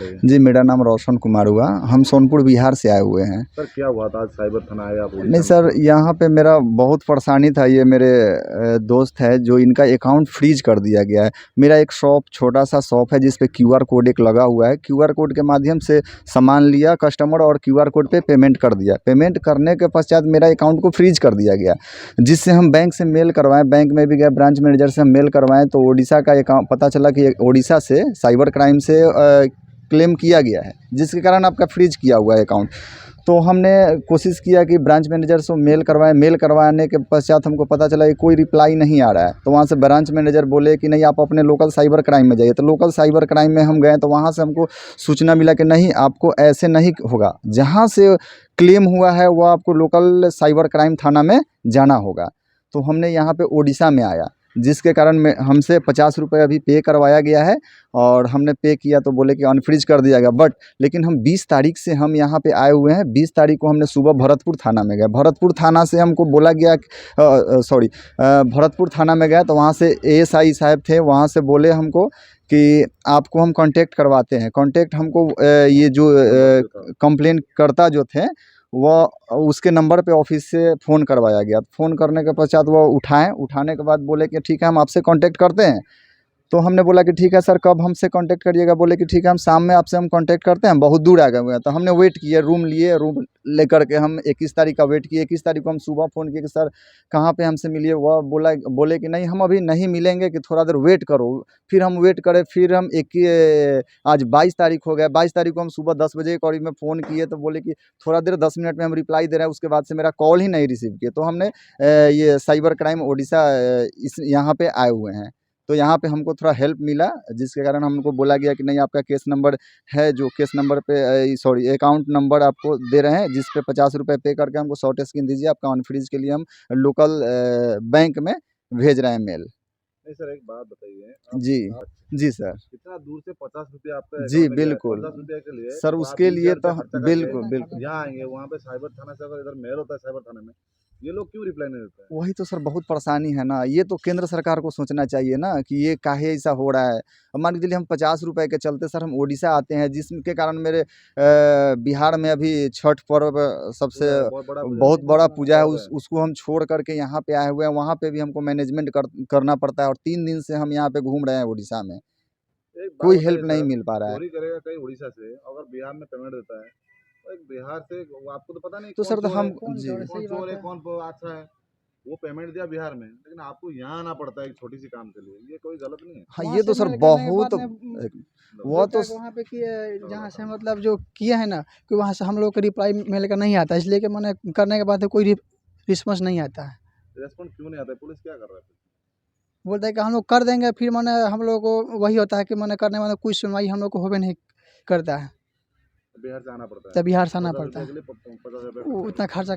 है। जी, मेरा नाम रोशन कुमार हुआ। हम सोनपुर बिहार से आए हुए हैं। सर क्या हुआ था आज साइबर थाना आए आप उड़ीसा नहीं में? सर, यहाँ पे मेरा बहुत परेशानी था। ये मेरे दोस्त है जो इनका अकाउंट फ्रीज कर दिया गया है। मेरा एक शॉप, छोटा सा शॉप है जिस पे क्यूआर कोड एक लगा हुआ है। क्यूआर कोड के माध्यम से सामान लिया कस्टमर और क्यूआर कोड पे पेमेंट कर दिया। पेमेंट करने के पश्चात मेरा अकाउंट को फ्रीज कर दिया गया, जिससे हम बैंक से मेल करवाएं, बैंक में भी गए, ब्रांच मैनेजर से हम मेल करवाएं तो ओडिशा का अकाउंट पता चला कि ओडिशा से साइबर क्राइम से क्लेम किया गया है, जिसके कारण आपका फ्रीज किया हुआ है अकाउंट। तो हमने कोशिश किया कि ब्रांच मैनेजर से मेल करवाएं। मेल करवाने के पश्चात हमको पता चला कि कोई रिप्लाई नहीं आ रहा है। तो वहाँ से ब्रांच मैनेजर बोले कि नहीं, आप अपने लोकल साइबर क्राइम में जाइए। तो लोकल साइबर क्राइम में हम गए तो वहाँ से हमको सूचना मिला कि नहीं, आपको ऐसे नहीं होगा, जहाँ से क्लेम हुआ है वो आपको लोकल साइबर क्राइम थाना में जाना होगा। तो हमने यहाँ पे ओडिशा में आया, जिसके कारण में हमसे 50 रुपये अभी पे करवाया गया है और हमने पे किया तो बोले कि अनफ्रीज कर दिया गया। बट लेकिन हम 20 तारीख से हम यहाँ पे आए हुए हैं। 20 तारीख को हमने सुबह भरतपुर थाना में गए। भरतपुर थाना से हमको बोला गया भरतपुर थाना में गए तो वहाँ से एएसआई साहब थे, वहाँ से बोले हमको कि आपको हम कांटेक्ट करवाते हैं। कांटेक्ट हमको ये जो कंप्लेन करता जो थे वह उसके नंबर पे ऑफिस से फ़ोन करवाया गया। फ़ोन करने के पश्चात वो उठाने के बाद बोले कि ठीक है, हम आपसे कांटेक्ट करते हैं। तो हमने बोला कि ठीक है सर, कब हमसे कांटेक्ट करिएगा? बोले कि ठीक है, हम शाम में आपसे हम कांटेक्ट करते हैं, हम बहुत दूर आ गए हुए हैं। तो हमने वेट किए, रूम लिए, रूम लेकर के हम 21 तारीख का वेट किए। 21 तारीख को हम सुबह फ़ोन किए कि सर कहाँ पे हमसे मिलिए। वह बोले कि नहीं, हम अभी नहीं मिलेंगे, कि थोड़ा देर वेट करो। फिर हम वेट करे, फिर हम आज 22 तारीख हो गया। 22 तारीख को हम सुबह 10 बजे के करीब में फ़ोन किए तो बोले कि थोड़ा देर 10 मिनट में हम रिप्लाई दे रहे हैं। उसके बाद से मेरा कॉल ही नहीं रिसीव किए। तो हमने ये साइबर क्राइम ओडिशा इस यहाँ पे आए हुए हैं। तो यहाँ पे हमको थोड़ा हेल्प मिला, जिसके कारण हमको बोला गया कि नहीं, आपका केस नंबर है, जो केस नंबर पे अकाउंट नंबर आपको दे रहे हैं, जिस पे 50 रुपये पे करके हमको शॉर्ट स्क्रीन दीजिए। आपका अनफ्रीज के लिए हम लोकल बैंक में भेज रहे हैं मेल। नहीं सर एक बात बताइए जी, आप जी सर। इतना दूर से 50 रुपये आपका जी अकाउंट में गया है, बिल्कुल 50 रुपये के लिए सर, तो आप उसके लिए 20,000 तो रुपया खर्चा करके बिल्कुल। यहाँ आएंगे, वहाँ पे साइबर थाना से अगर इधर मेल होता है साइबर थाने में, ये लोग क्यों रिप्लाई नहीं देते हैं? वही तो सर बहुत परेशानी है ना। ये तो केंद्र सरकार को सोचना चाहिए ना कि ये काहे ऐसा हो रहा है। अब मान के चलिए हम 50 रुपए के चलते सर हम ओडिशा आते हैं, जिसके कारण मेरे बिहार में अभी छठ पर्व सबसे बहुत बड़ा पूजा है, उसको हम छोड़ करके यहाँ पे आए हुए हैं। वहाँ पे भी हमको मैनेजमेंट करना पड़ता है और 3 दिन से हम यहाँ पे घूम रहे हैं ओडिशा में। एक बात कोई बताइए हेल्प नहीं सर, मिल पा रहा है। चोरी करेगा कहीं उड़ीसा से, अगर बिहार में पेमेंट देता है तो एक बिहार से वो आपको तो पता नहीं तो कौन सर तो चोर है, हम जी कौन चोर है, कौन अच्छा है। वो पेमेंट दिया बिहार में, लेकिन आपको यहाँ आना पड़ता है एक छोटी सी काम के लिए, ये कोई गलत नहीं है? हाँ, वहाँ ये से तो सर मेल करने के बहुत बाद में वो तो वहाँ पे किए, जहाँ से मतलब जो किए हैं ना, कि वहाँ से हम लोग को रिप्लाई मेल का नहीं आता, इसलिए कि मैंने करने के बाद कोई रिस्पॉन्स नहीं आता है। रेस्पॉन्स क्यों नहीं आता है? पुलिस क्या कर रहा है फिर? बोलता है कि हम लोग कर देंगे, फिर मैंने हम लोग को वही होता है कि मैंने करने वाला कोई सुनवाई हम लोग को होबे नहीं करता है। बिहार से आना पड़ता है, तब बिहार से आना 50 पड़ता रुपये के है, लिए 50 रुपये उतना खर्चा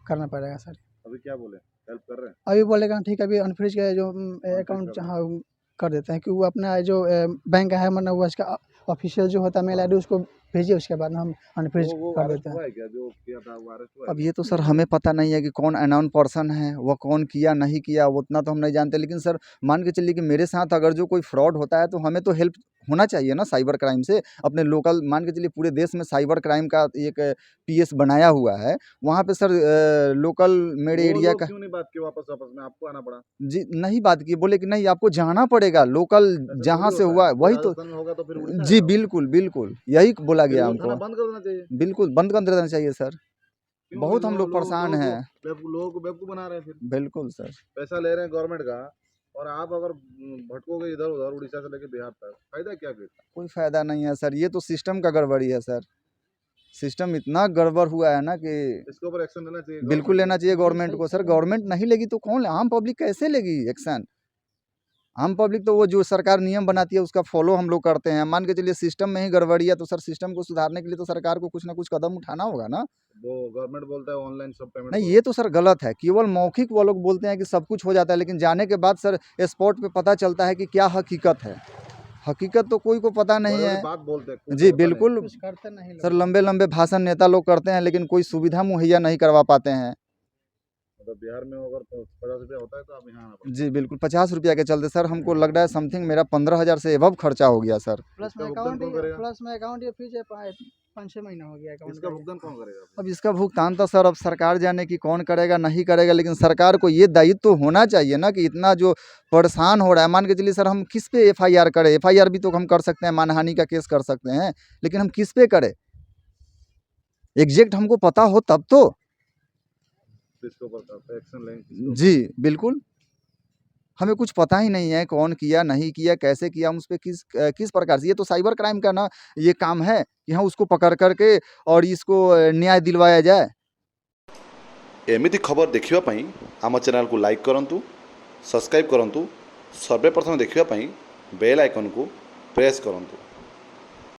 करना पड़ेगा सर। अभी क्या बोले, हेल्प कर रहे हैं? अभी बोलेगा ठीक है, अभी अनफ्रीज का जो अकाउंट कर दें। हाँ कर देते हैं, कि वो अपना जो बैंक है, मतलब वो इसका ऑफिशियल जो होता है मेल आईडी, उसको भेजिए, उसके बाद हम अनफ्रीज वो कर अरेस्ट देते हैं। हुआ है क्या? जो किया था वो अरेस्ट हुआ है अब क्या? ये तो सर हमें पता नहीं है कि कौन अननोन पर्सन है, वो कौन किया नहीं किया, वो उतना तो हम नहीं जानते। लेकिन सर मान के चलिए कि मेरे साथ अगर जो कोई फ्रॉड होता है तो हमें तो हेल्प होना चाहिए ना साइबर क्राइम से। अपने लोकल मान के चलिए पूरे देश में साइबर क्राइम का एक पीएस बनाया हुआ है। वहाँ पे सर लोकल मेरे वो एरिया लोग का क्यों नहीं बात किए वापस वापस में, आपको आना पड़ा? जी नहीं बात की, बोले कि नहीं आपको जाना पड़ेगा लोकल, ऐसा जहाँ थोड़ी से होता हुआ है, है कोई वही तो। राजस्थान में होगा तो फिर उड़ीसा जी आएगा वो। बिल्कुल बिल्कुल, यही बोला फिर गया वो थाना हमको। बंद कर देना चाहिए। बिल्कुल बंद कर देना चाहिए सर। क्यों बहुत हम लोग परेशान हैं। लोगों को बेवकूफ़ बना रहे हैं फिर। बिल्कुल सर। पैसा ले रहे हैं गवर्नमेंट का, और आप अगर भटकोगे इधर उधर उड़ीसा से लेके बिहार तक, फायदा क्या फिर? कोई फ़ायदा नहीं है सर, ये तो सिस्टम का गड़बड़ी है सर। सिस्टम इतना गड़बड़ हुआ है ना कि इसके ऊपर एक्शन लेना चाहिए बिल्कुल गवर्नमेंट लेना चाहिए गवर्नमेंट को सर। गवर्नमेंट नहीं लेगी तो कौन, आम पब्लिक कैसे लेगी एक्शन? आम पब्लिक तो वो जो सरकार नियम बनाती है उसका फॉलो हम लोग करते हैं। मान के चलिए सिस्टम में ही गड़बड़ी है तो सर सिस्टम को सुधारने के लिए तो सरकार को कुछ ना कुछ कदम उठाना होगा ना। वो गवर्नमेंट बोलता है ऑनलाइन सब पेमेंट नहीं, करो। ये तो सर गलत है। केवल मौखिक वो लोग बोलते हैं कि सब कुछ हो जाता है, लेकिन जाने के बाद सर स्पॉट पे पता चलता है कि क्या हकीकत है। हकीकत तो कोई को पता नहीं बड़ी-बड़ी है। बात बोलते हैं, कुछ जी होता नहीं। बिल्कुल कुछ करते नहीं सर, लोग। लंबे लंबे भाषण नेता लोग करते हैं लेकिन कोई सुविधा मुहैया नहीं करवा पाते हैं। मतलब बिहार में अगर 50 रुपया होता है तो आप यहाँ आना पड़ता जी बिल्कुल 50 रुपया के चलते सर हमको लग रहा है समथिंग मेरा 15,000 से एबव खर्चा हो गया सर। प्लस इसका में भुगतान अकाउंट कौन करेगा? प्लस में अकाउंट ये फीस है 5-6 महीना हो गया है। अकाउंट इसका का। भुगतान कौन करेगा? अब इसका भुगतान तो सर अब सरकार जाने की कौन करेगा नहीं करेगा, लेकिन सरकार को ये दायित्व तो होना चाहिए ना कि इतना जो परेशान हो रहा है, मान के चलिए सर हम किस पे एफआईआर करें? एफआईआर भी तो हम कर सकते हैं, मानहानि का केस कर सकते हैं, लेकिन हम किस पे करें? एग्जैक्ट हमको पता हो तब तो। इसके ऊपर एक्शन लेंगे। जी बिल्कुल, हमें कुछ पता ही नहीं है कौन किया नहीं किया कैसे किया, हम उस पर किस प्रकार से, ये तो साइबर क्राइम का ना ये काम है कि हाँ उसको पकड़ करके और इसको न्याय दिलवाया जाए। एमिति खबर देखिवा पई आम चैनल को लाइक करंतु, सब्सक्राइब करंतु, सर्वेप्रथम देखिवा पई बेल आइकन को प्रेस करंतु।